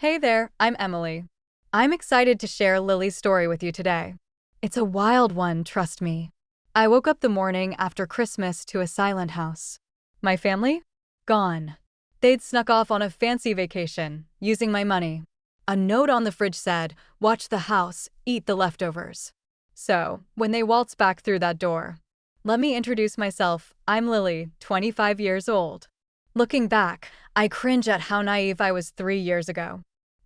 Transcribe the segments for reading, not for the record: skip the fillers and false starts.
Hey there, I'm Emily. I'm excited to share Lily's story with you today. It's a wild one, trust me. I woke up the morning after Christmas to a silent house. My family? Gone. They'd snuck off on a fancy vacation, using my money. A note on the fridge said, "Watch the house, eat the leftovers." So, when they waltzed back through that door, let me introduce myself. I'm Lily, 25 years old. Looking back, I cringe at how naive I was 3 years ago.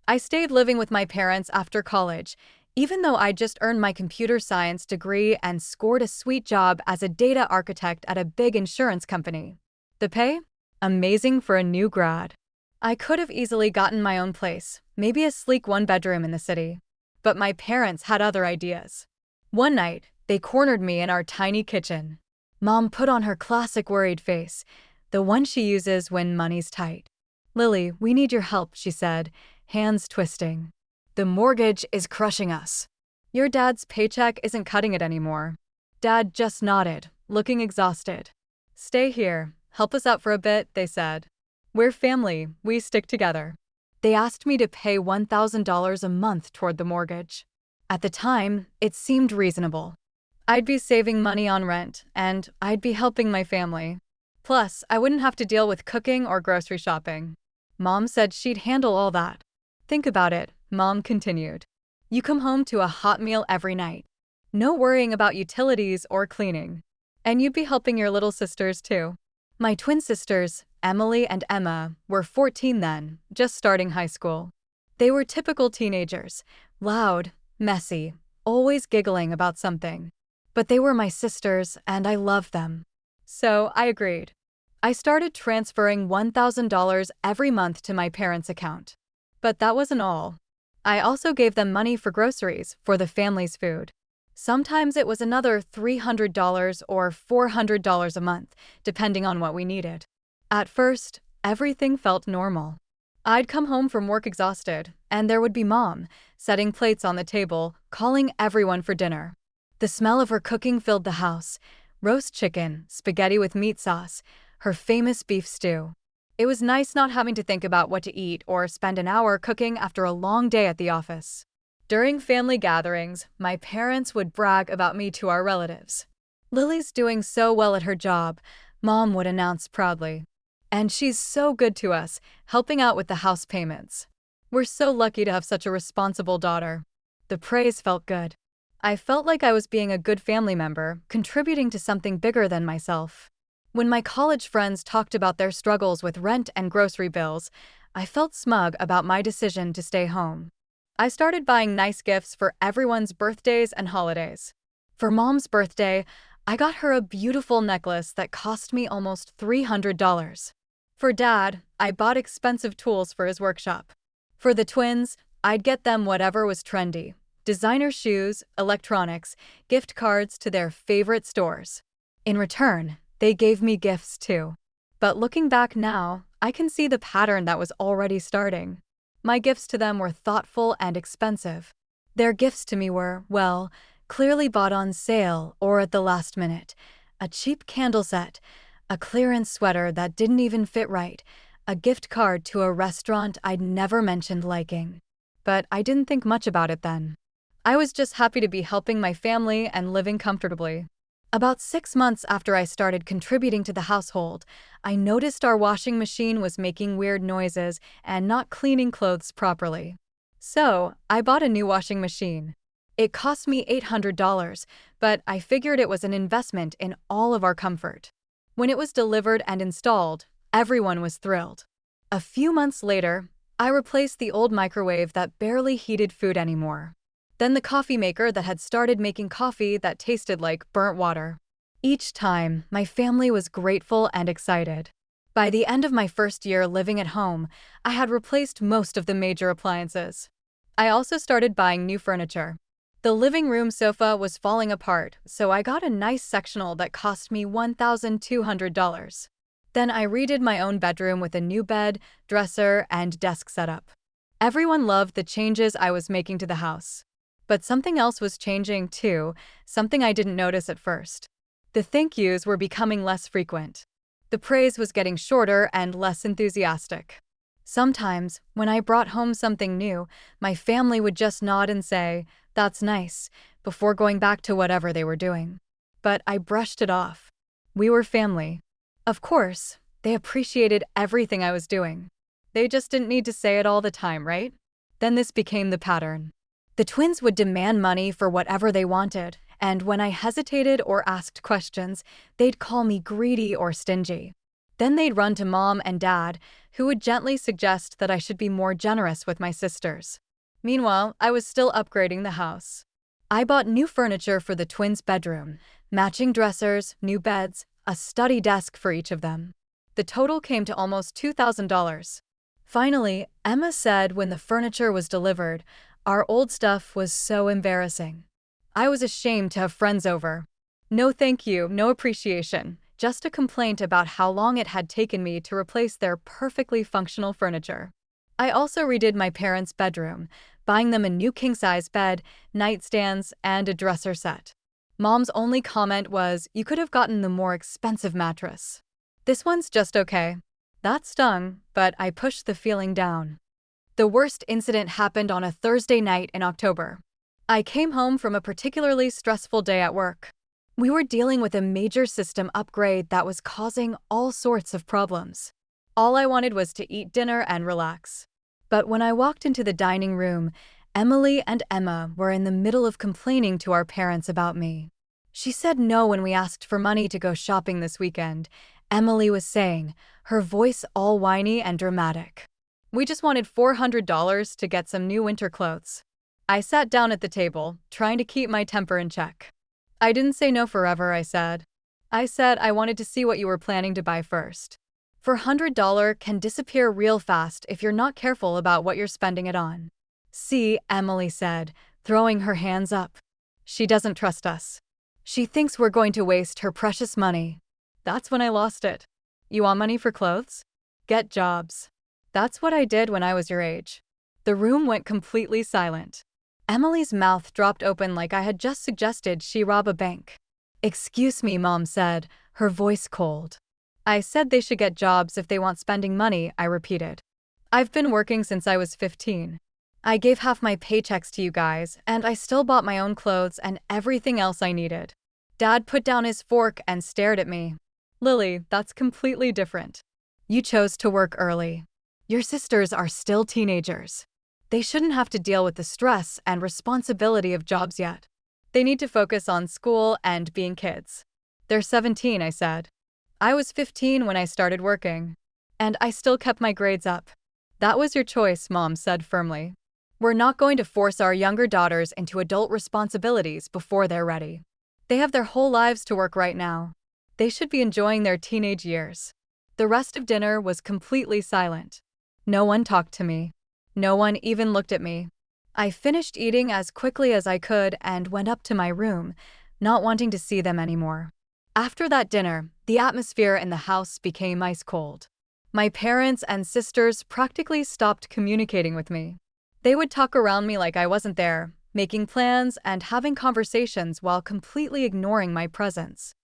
I stayed living with my parents after college, even though I'd just earned my computer science degree and scored a sweet job as a data architect at a big insurance company. The pay? Amazing for a new grad. I could have easily gotten my own place, maybe a sleek one-bedroom in the city. But my parents had other ideas. One night, they cornered me in our tiny kitchen. Mom put on her classic worried face, the one she uses when money's tight. "Lily, we need your help," she said, hands twisting. "The mortgage is crushing us. Your dad's paycheck isn't cutting it anymore." Dad just nodded, looking exhausted. "Stay here, help us out for a bit," they said. "We're family, we stick together." They asked me to pay $1,000 a month toward the mortgage. At the time, it seemed reasonable. I'd be saving money on rent, and I'd be helping my family. Plus, I wouldn't have to deal with cooking or grocery shopping. Mom said she'd handle all that. "Think about it," Mom continued. "You come home to a hot meal every night. No worrying about utilities or cleaning. And you'd be helping your little sisters too." My twin sisters, Emily and Emma, were 14 then, just starting high school. They were typical teenagers, loud, messy, always giggling about something. But they were my sisters, and I loved them. So I agreed. I started transferring $1,000 every month to my parents' account. But that wasn't all. I also gave them money for groceries, for the family's food. Sometimes it was another $300 or $400 a month, depending on what we needed. At first, everything felt normal. I'd come home from work exhausted, and there would be Mom, setting plates on the table, calling everyone for dinner. The smell of her cooking filled the house: roast chicken, spaghetti with meat sauce, her famous beef stew. It was nice not having to think about what to eat or spend an hour cooking after a long day at the office. During family gatherings, my parents would brag about me to our relatives. "Lily's doing so well at her job," Mom would announce proudly. "And she's so good to us, helping out with the house payments. We're so lucky to have such a responsible daughter." The praise felt good. I felt like I was being a good family member, contributing to something bigger than myself. When my college friends talked about their struggles with rent and grocery bills, I felt smug about my decision to stay home. I started buying nice gifts for everyone's birthdays and holidays. For Mom's birthday, I got her a beautiful necklace that cost me almost $300. For Dad, I bought expensive tools for his workshop. For the twins, I'd get them whatever was trendy: designer shoes, electronics, gift cards to their favorite stores. In return, they gave me gifts too. But looking back now, I can see the pattern that was already starting. My gifts to them were thoughtful and expensive. Their gifts to me were, well, clearly bought on sale or at the last minute. A cheap candle set, a clearance sweater that didn't even fit right, a gift card to a restaurant I'd never mentioned liking. But I didn't think much about it then. I was just happy to be helping my family and living comfortably. About 6 months after I started contributing to the household, I noticed our washing machine was making weird noises and not cleaning clothes properly. So, I bought a new washing machine. It cost me $800, but I figured it was an investment in all of our comfort. When it was delivered and installed, everyone was thrilled. A few months later, I replaced the old microwave that barely heated food anymore. Then the coffee maker that had started making coffee that tasted like burnt water. Each time, my family was grateful and excited. By the end of my first year living at home, I had replaced most of the major appliances. I also started buying new furniture. The living room sofa was falling apart, so I got a nice sectional that cost me $1,200. Then I redid my own bedroom with a new bed, dresser, and desk setup. Everyone loved the changes I was making to the house. But something else was changing too, something I didn't notice at first. The thank yous were becoming less frequent. The praise was getting shorter and less enthusiastic. Sometimes, when I brought home something new, my family would just nod and say, "That's nice," before going back to whatever they were doing. But I brushed it off. We were family. Of course, they appreciated everything I was doing. They just didn't need to say it all the time, right? Then this became the pattern. The twins would demand money for whatever they wanted, and when I hesitated or asked questions, they'd call me greedy or stingy. Then they'd run to mom and dad, who would gently suggest that I should be more generous with my sisters. Meanwhile, I was still upgrading the house. I bought new furniture for the twins' bedroom, matching dressers, new beds, a study desk for each of them. The total came to almost $2,000. Finally, Emma said when the furniture was delivered, our old stuff was so embarrassing. I was ashamed to have friends over. No thank you, no appreciation, just a complaint about how long it had taken me to replace their perfectly functional furniture. I also redid my parents' bedroom, buying them a new king-size bed, nightstands, and a dresser set. Mom's only comment was, "You could have gotten the more expensive mattress. This one's just okay." That stung, but I pushed the feeling down. The worst incident happened on a Thursday night in October. I came home from a particularly stressful day at work. We were dealing with a major system upgrade that was causing all sorts of problems. All I wanted was to eat dinner and relax. But when I walked into the dining room, Emily and Emma were in the middle of complaining to our parents about me. She said no when we asked for money to go shopping this weekend, Emily was saying, her voice all whiny and dramatic. We just wanted $400 to get some new winter clothes. I sat down at the table, trying to keep my temper in check. "I didn't say no forever," I said. "I said I wanted to see what you were planning to buy first. $400 can disappear real fast if you're not careful about what you're spending it on." "See," Emily said, throwing her hands up. "She doesn't trust us. She thinks we're going to waste her precious money." That's when I lost it. "You want money for clothes? Get jobs." That's what I did when I was your age. The room went completely silent. Emily's mouth dropped open like I had just suggested she rob a bank. "Excuse me," Mom said, her voice cold. "I said they should get jobs if they want spending money," I repeated. "I've been working since I was 15. I gave half my paychecks to you guys, and I still bought my own clothes and everything else I needed." Dad put down his fork and stared at me. "Lily, that's completely different. You chose to work early. Your sisters are still teenagers. They shouldn't have to deal with the stress and responsibility of jobs yet. They need to focus on school and being kids." "They're 17, I said. "I was 15 when I started working. And I still kept my grades up." "That was your choice," Mom said firmly. "We're not going to force our younger daughters into adult responsibilities before they're ready. They have their whole lives to work right now. They should be enjoying their teenage years." The rest of dinner was completely silent. No one talked to me. No one even looked at me. I finished eating as quickly as I could and went up to my room, not wanting to see them anymore. After that dinner, the atmosphere in the house became ice cold. My parents and sisters practically stopped communicating with me. They would talk around me like I wasn't there, making plans and having conversations while completely ignoring my presence.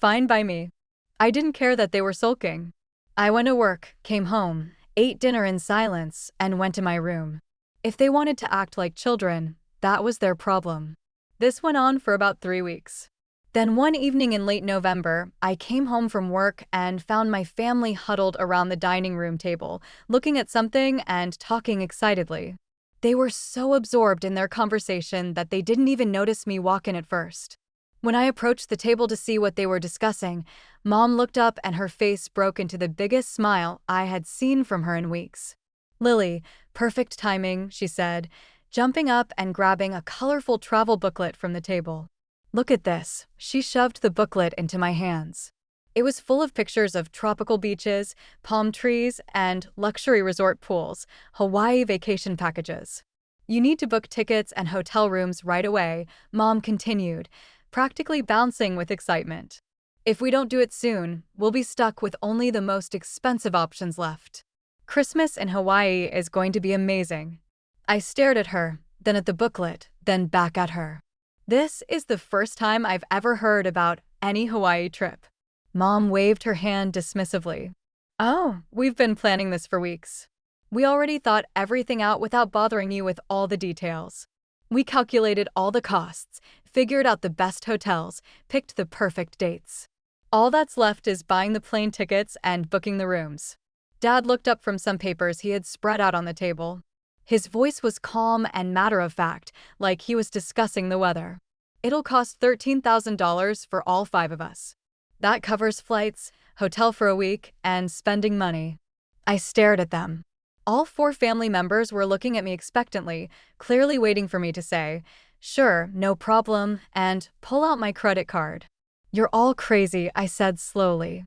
Fine by me. I didn't care that they were sulking. I went to work, came home, ate dinner in silence, and went to my room. If they wanted to act like children, that was their problem. This went on for about 3 weeks. Then one evening in late November, I came home from work and found my family huddled around the dining room table, looking at something and talking excitedly. They were so absorbed in their conversation that they didn't even notice me walk in at first. When I approached the table to see what they were discussing, Mom looked up and her face broke into the biggest smile I had seen from her in weeks. "Lily, perfect timing," she said, jumping up and grabbing a colorful travel booklet from the table. "Look at this." She shoved the booklet into my hands. It was full of pictures of tropical beaches, palm trees, and luxury resort pools, Hawaii vacation packages. "You need to book tickets and hotel rooms right away," Mom continued, practically bouncing with excitement. "If we don't do it soon, we'll be stuck with only the most expensive options left. Christmas in Hawaii is going to be amazing." I stared at her, then at the booklet, then back at her. This is the first time I've ever heard about any Hawaii trip. Mom waved her hand dismissively. "Oh, we've been planning this for weeks. We already thought everything out without bothering you with all the details. We calculated all the costs, figured out the best hotels, picked the perfect dates. All that's left is buying the plane tickets and booking the rooms. Dad looked up from some papers he had spread out on the table. His voice was calm and matter-of-fact, like he was discussing the weather. It'll cost $13,000 for all 5 of us. That covers flights, hotel for a week, and spending money. I stared at them. All 4 family members were looking at me expectantly, clearly waiting for me to say, "Sure, no problem," and pull out my credit card. "You're all crazy," I said slowly.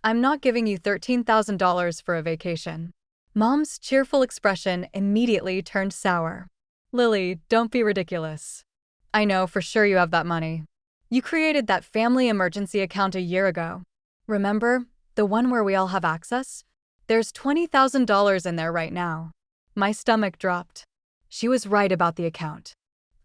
"I'm not giving you $13,000 for a vacation." Mom's cheerful expression immediately turned sour. "Lily, don't be ridiculous. I know for sure you have that money. You created that family emergency account a year ago. Remember, the one where we all have access? There's $20,000 in there right now." My stomach dropped. She was right about the account.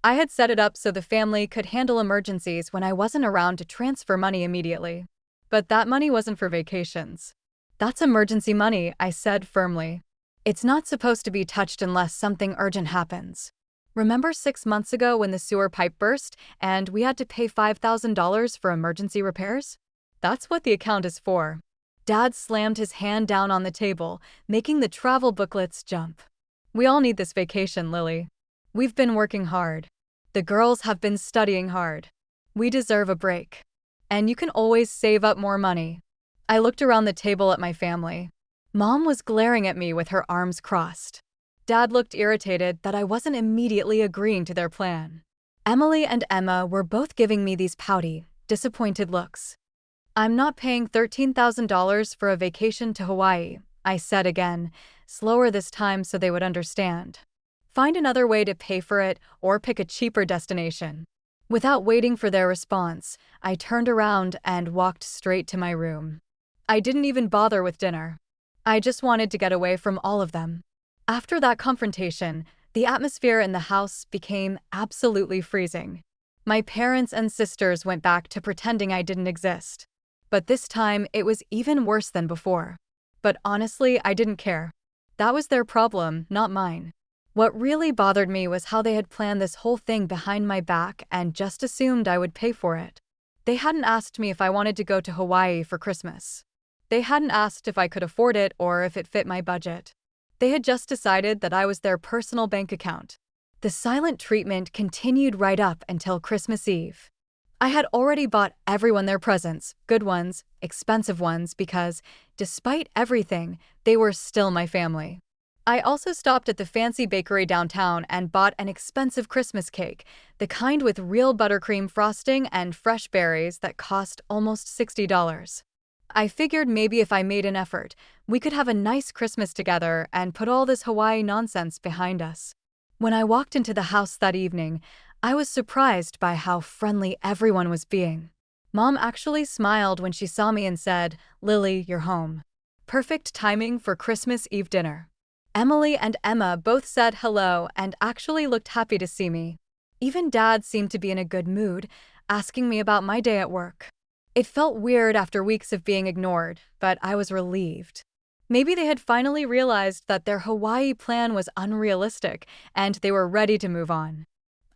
I had set it up so the family could handle emergencies when I wasn't around to transfer money immediately. But that money wasn't for vacations. "That's emergency money," I said firmly. "It's not supposed to be touched unless something urgent happens. Remember 6 months ago when the sewer pipe burst and we had to pay $5,000 for emergency repairs? That's what the account is for." Dad slammed his hand down on the table, making the travel booklets jump. "We all need this vacation, Lily. We've been working hard. The girls have been studying hard. We deserve a break. And you can always save up more money." I looked around the table at my family. Mom was glaring at me with her arms crossed. Dad looked irritated that I wasn't immediately agreeing to their plan. Emily and Emma were both giving me these pouty, disappointed looks. "I'm not paying $13,000 for a vacation to Hawaii," I said again, slower this time so they would understand. "Find another way to pay for it or pick a cheaper destination." Without waiting for their response, I turned around and walked straight to my room. I didn't even bother with dinner. I just wanted to get away from all of them. After that confrontation, the atmosphere in the house became absolutely freezing. My parents and sisters went back to pretending I didn't exist. But this time, it was even worse than before. But honestly, I didn't care. That was their problem, not mine. What really bothered me was how they had planned this whole thing behind my back and just assumed I would pay for it. They hadn't asked me if I wanted to go to Hawaii for Christmas. They hadn't asked if I could afford it or if it fit my budget. They had just decided that I was their personal bank account. The silent treatment continued right up until Christmas Eve. I had already bought everyone their presents, good ones, expensive ones, because, despite everything, they were still my family. I also stopped at the fancy bakery downtown and bought an expensive Christmas cake, the kind with real buttercream frosting and fresh berries that cost almost $60. I figured maybe if I made an effort, we could have a nice Christmas together and put all this Hawaii nonsense behind us. When I walked into the house that evening, I was surprised by how friendly everyone was being. Mom actually smiled when she saw me and said, "Lily, you're home. Perfect timing for Christmas Eve dinner." Emily and Emma both said hello and actually looked happy to see me. Even Dad seemed to be in a good mood, asking me about my day at work. It felt weird after weeks of being ignored, but I was relieved. Maybe they had finally realized that their Hawaii plan was unrealistic and they were ready to move on.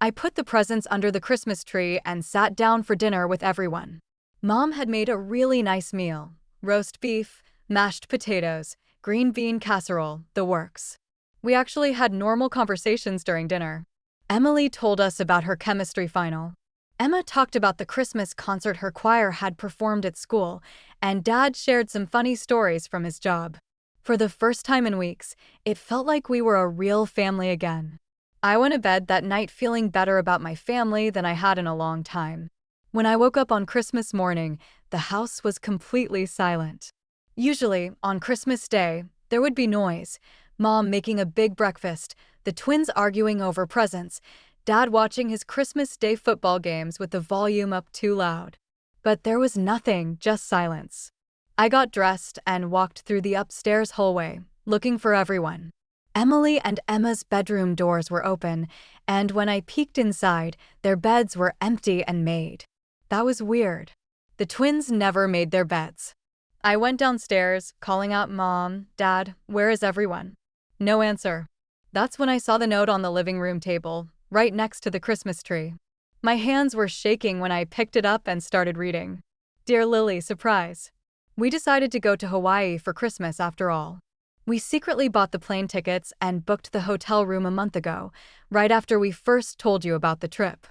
I put the presents under the Christmas tree and sat down for dinner with everyone. Mom had made a really nice meal: roast beef, mashed potatoes, green bean casserole, the works. We actually had normal conversations during dinner. Emily told us about her chemistry final. Emma talked about the Christmas concert her choir had performed at school, and Dad shared some funny stories from his job. For the first time in weeks, it felt like we were a real family again. I went to bed that night feeling better about my family than I had in a long time. When I woke up on Christmas morning, the house was completely silent. Usually, on Christmas Day, there would be noise: Mom making a big breakfast, the twins arguing over presents, Dad watching his Christmas Day football games with the volume up too loud. But there was nothing, just silence. I got dressed and walked through the upstairs hallway, looking for everyone. Emily and Emma's bedroom doors were open, and when I peeked inside, their beds were empty and made. That was weird. The twins never made their beds. I went downstairs, calling out, "Mom, Dad, where is everyone?" No answer. That's when I saw the note on the living room table, right next to the Christmas tree. My hands were shaking when I picked it up and started reading. Dear Lily, surprise. We decided to go to Hawaii for Christmas after all. We secretly bought the plane tickets and booked the hotel room a month ago, right after we first told you about the trip.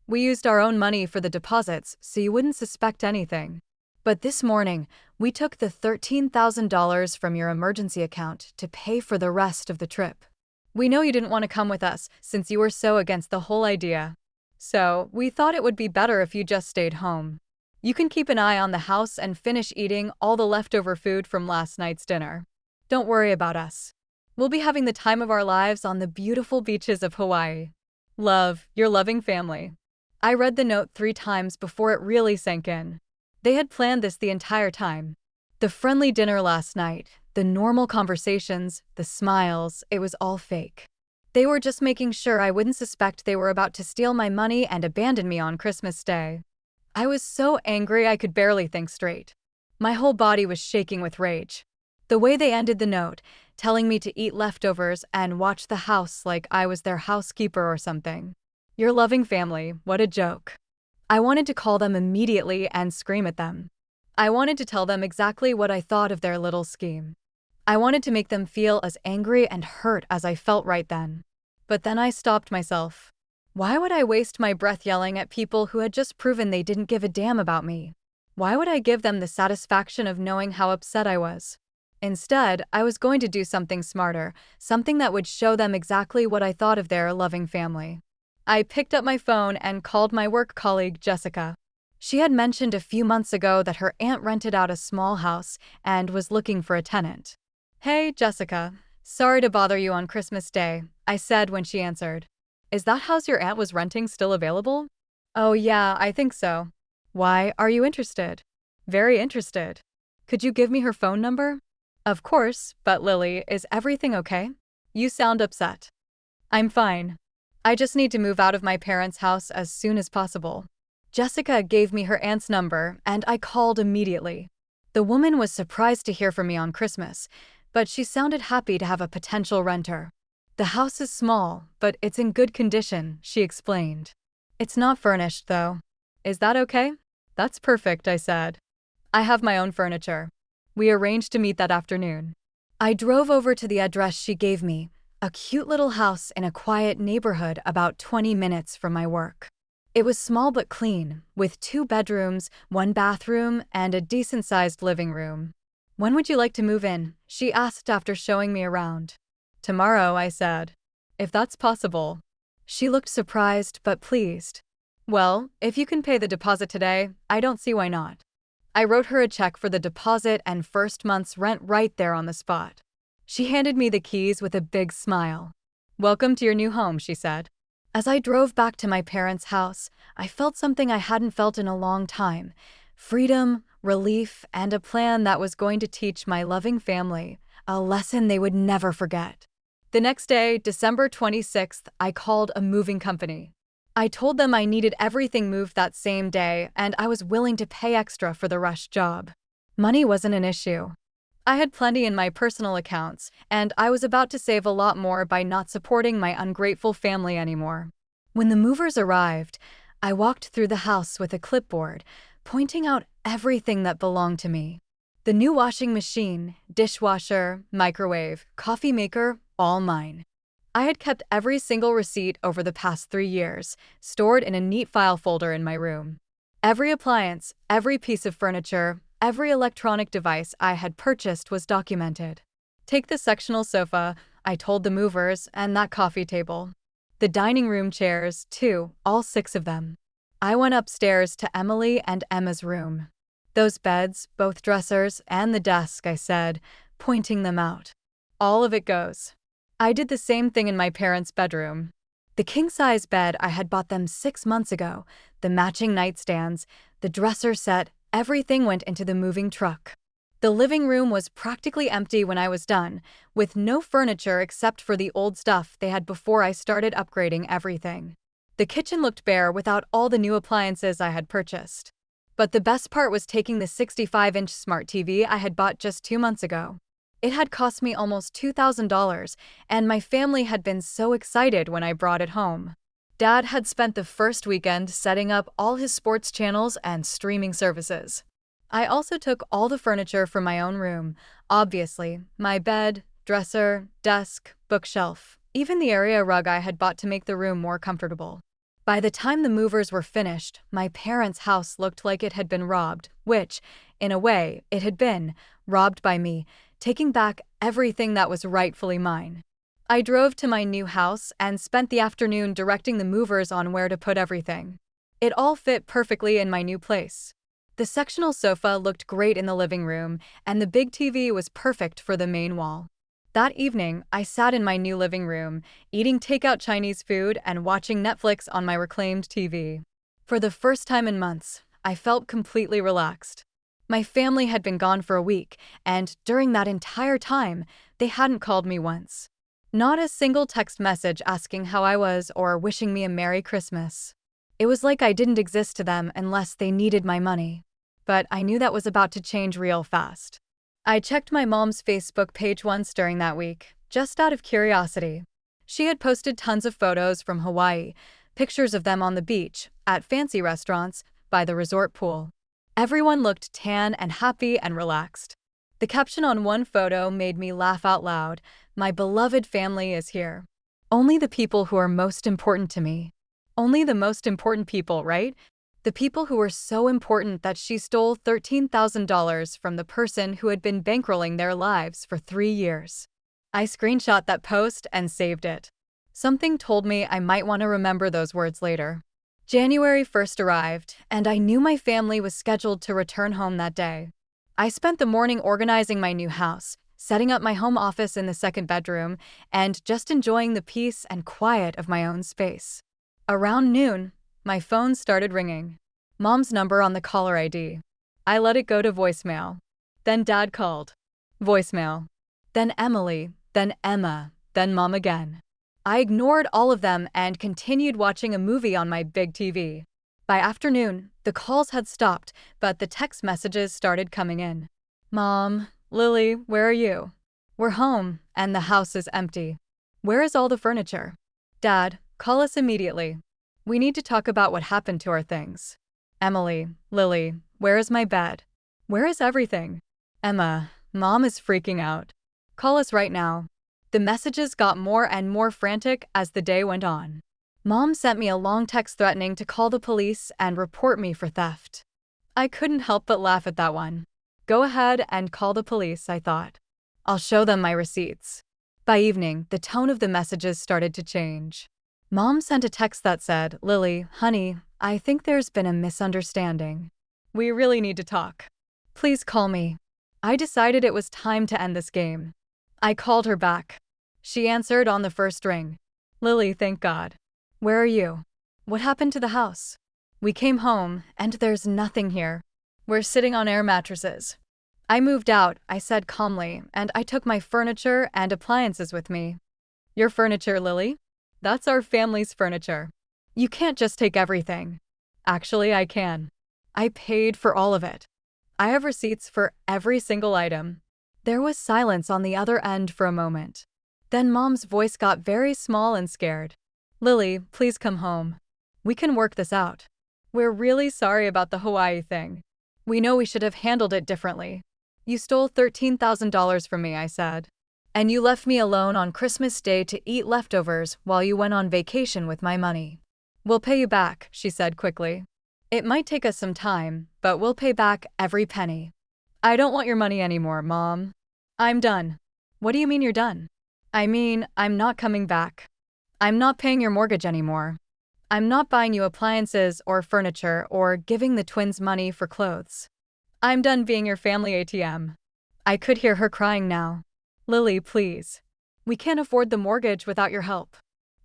We used our own money for the deposits so you wouldn't suspect anything. But this morning, we took the $13,000 from your emergency account to pay for the rest of the trip. We know you didn't want to come with us since you were so against the whole idea. So, we thought it would be better if you just stayed home. You can keep an eye on the house and finish eating all the leftover food from last night's dinner. Don't worry about us. We'll be having the time of our lives on the beautiful beaches of Hawaii. Love, your loving family. I read the note 3 times before it really sank in. They had planned this the entire time. The friendly dinner last night, the normal conversations, the smiles, it was all fake. They were just making sure I wouldn't suspect they were about to steal my money and abandon me on Christmas Day. I was so angry I could barely think straight. My whole body was shaking with rage. The way they ended the note, telling me to eat leftovers and watch the house like I was their housekeeper or something. Your loving family, what a joke. I wanted to call them immediately and scream at them. I wanted to tell them exactly what I thought of their little scheme. I wanted to make them feel as angry and hurt as I felt right then. But then I stopped myself. Why would I waste my breath yelling at people who had just proven they didn't give a damn about me? Why would I give them the satisfaction of knowing how upset I was? Instead, I was going to do something smarter, something that would show them exactly what I thought of their loving family. I picked up my phone and called my work colleague, Jessica. She had mentioned a few months ago that her aunt rented out a small house and was looking for a tenant. Hey, Jessica. Sorry to bother you on Christmas Day, I said when she answered. Is that house your aunt was renting still available? Oh yeah, I think so. Why, are you interested? Very interested. Could you give me her phone number? Of course, but Lily, is everything okay? You sound upset. I'm fine. I just need to move out of my parents' house as soon as possible. Jessica gave me her aunt's number, and I called immediately. The woman was surprised to hear from me on Christmas, but she sounded happy to have a potential renter. The house is small, but it's in good condition, she explained. It's not furnished, though. Is that okay? That's perfect, I said. I have my own furniture. We arranged to meet that afternoon. I drove over to the address she gave me, a cute little house in a quiet neighborhood about 20 minutes from my work. It was small but clean, with 2 bedrooms, 1 bathroom, and a decent-sized living room. When would you like to move in? She asked after showing me around. Tomorrow, I said. If that's possible. She looked surprised but pleased. Well, if you can pay the deposit today, I don't see why not. I wrote her a check for the deposit and first month's rent right there on the spot. She handed me the keys with a big smile. Welcome to your new home, she said. As I drove back to my parents' house, I felt something I hadn't felt in a long time. Freedom, relief, and a plan that was going to teach my loving family a lesson they would never forget. The next day, December 26th, I called a moving company. I told them I needed everything moved that same day and I was willing to pay extra for the rush job. Money wasn't an issue. I had plenty in my personal accounts, and I was about to save a lot more by not supporting my ungrateful family anymore. When the movers arrived, I walked through the house with a clipboard, pointing out everything that belonged to me. The new washing machine, dishwasher, microwave, coffee maker, all mine. I had kept every single receipt over the past 3 years, stored in a neat file folder in my room. Every appliance, every piece of furniture, every electronic device I had purchased was documented. Take the sectional sofa, I told the movers, and that coffee table. The dining room chairs, too, all 6 of them. I went upstairs to Emily and Emma's room. Those beds, both dressers, and the desk, I said, pointing them out. All of it goes. I did the same thing in my parents' bedroom. The king-size bed I had bought them 6 months ago, the matching nightstands, the dresser set, everything went into the moving truck. The living room was practically empty when I was done, with no furniture except for the old stuff they had before I started upgrading everything. The kitchen looked bare without all the new appliances I had purchased. But the best part was taking the 65-inch smart TV I had bought just 2 months ago. It had cost me almost $2,000, and my family had been so excited when I brought it home. Dad had spent the first weekend setting up all his sports channels and streaming services. I also took all the furniture from my own room, obviously, my bed, dresser, desk, bookshelf, even the area rug I had bought to make the room more comfortable. By the time the movers were finished, my parents' house looked like it had been robbed, which, in a way, it had been, robbed by me, taking back everything that was rightfully mine. I drove to my new house and spent the afternoon directing the movers on where to put everything. It all fit perfectly in my new place. The sectional sofa looked great in the living room, and the big TV was perfect for the main wall. That evening, I sat in my new living room, eating takeout Chinese food and watching Netflix on my reclaimed TV. For the first time in months, I felt completely relaxed. My family had been gone for a week, and during that entire time, they hadn't called me once. Not a single text message asking how I was or wishing me a Merry Christmas. It was like I didn't exist to them unless they needed my money. But I knew that was about to change real fast. I checked my mom's Facebook page once during that week, just out of curiosity. She had posted tons of photos from Hawaii, pictures of them on the beach, at fancy restaurants, by the resort pool. Everyone looked tan and happy and relaxed. The caption on one photo made me laugh out loud. My beloved family is here. Only the people who are most important to me. Only the most important people, right? The people who were so important that she stole $13,000 from the person who had been bankrolling their lives for 3 years. I screenshot that post and saved it. Something told me I might want to remember those words later. January 1st arrived, and I knew my family was scheduled to return home that day. I spent the morning organizing my new house, setting up my home office in the second bedroom, and just enjoying the peace and quiet of my own space. Around noon, my phone started ringing. Mom's number on the caller ID. I let it go to voicemail. Then Dad called. Voicemail. Then Emily, then Emma, then Mom again. I ignored all of them and continued watching a movie on my big TV. By afternoon, the calls had stopped, but the text messages started coming in. Mom, Lily, where are you? We're home, and the house is empty. Where is all the furniture? Dad, call us immediately. We need to talk about what happened to our things. Emily, Lily, where is my bed? Where is everything? Emma, Mom is freaking out. Call us right now. The messages got more and more frantic as the day went on. Mom sent me a long text threatening to call the police and report me for theft. I couldn't help but laugh at that one. Go ahead and call the police, I thought. I'll show them my receipts. By evening, the tone of the messages started to change. Mom sent a text that said, Lily, honey, I think there's been a misunderstanding. We really need to talk. Please call me. I decided it was time to end this game. I called her back. She answered on the first ring. Lily, thank God. Where are you? What happened to the house? We came home, and there's nothing here. We're sitting on air mattresses. I moved out, I said calmly, and I took my furniture and appliances with me. Your furniture, Lily? That's our family's furniture. You can't just take everything. Actually, I can. I paid for all of it. I have receipts for every single item. There was silence on the other end for a moment. Then Mom's voice got very small and scared. Lily, please come home. We can work this out. We're really sorry about the Hawaii thing. We know we should have handled it differently. You stole $13,000 from me, I said. And you left me alone on Christmas Day to eat leftovers while you went on vacation with my money. We'll pay you back, she said quickly. It might take us some time, but we'll pay back every penny. I don't want your money anymore, Mom. I'm done. What do you mean you're done? I mean, I'm not coming back. I'm not paying your mortgage anymore. I'm not buying you appliances or furniture or giving the twins money for clothes. I'm done being your family ATM. I could hear her crying now. Lily, please. We can't afford the mortgage without your help.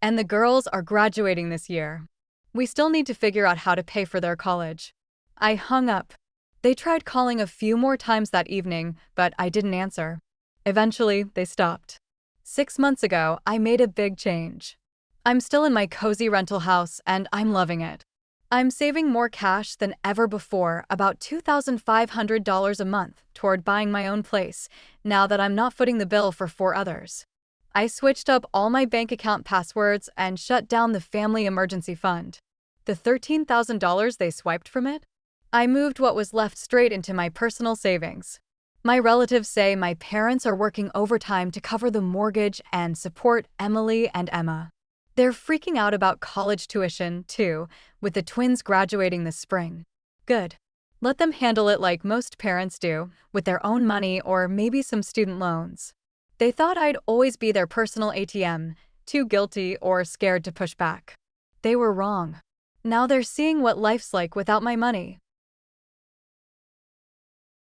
And the girls are graduating this year. We still need to figure out how to pay for their college. I hung up. They tried calling a few more times that evening, but I didn't answer. Eventually, they stopped. 6 months ago, I made a big change. I'm still in my cozy rental house, and I'm loving it. I'm saving more cash than ever before, about $2,500 a month, toward buying my own place, now that I'm not footing the bill for four others. I switched up all my bank account passwords and shut down the family emergency fund. The $13,000 they swiped from it? I moved what was left straight into my personal savings. My relatives say my parents are working overtime to cover the mortgage and support Emily and Emma. They're freaking out about college tuition, too, with the twins graduating this spring. Good. Let them handle it like most parents do, with their own money or maybe some student loans. They thought I'd always be their personal ATM, too guilty or scared to push back. They were wrong. Now they're seeing what life's like without my money.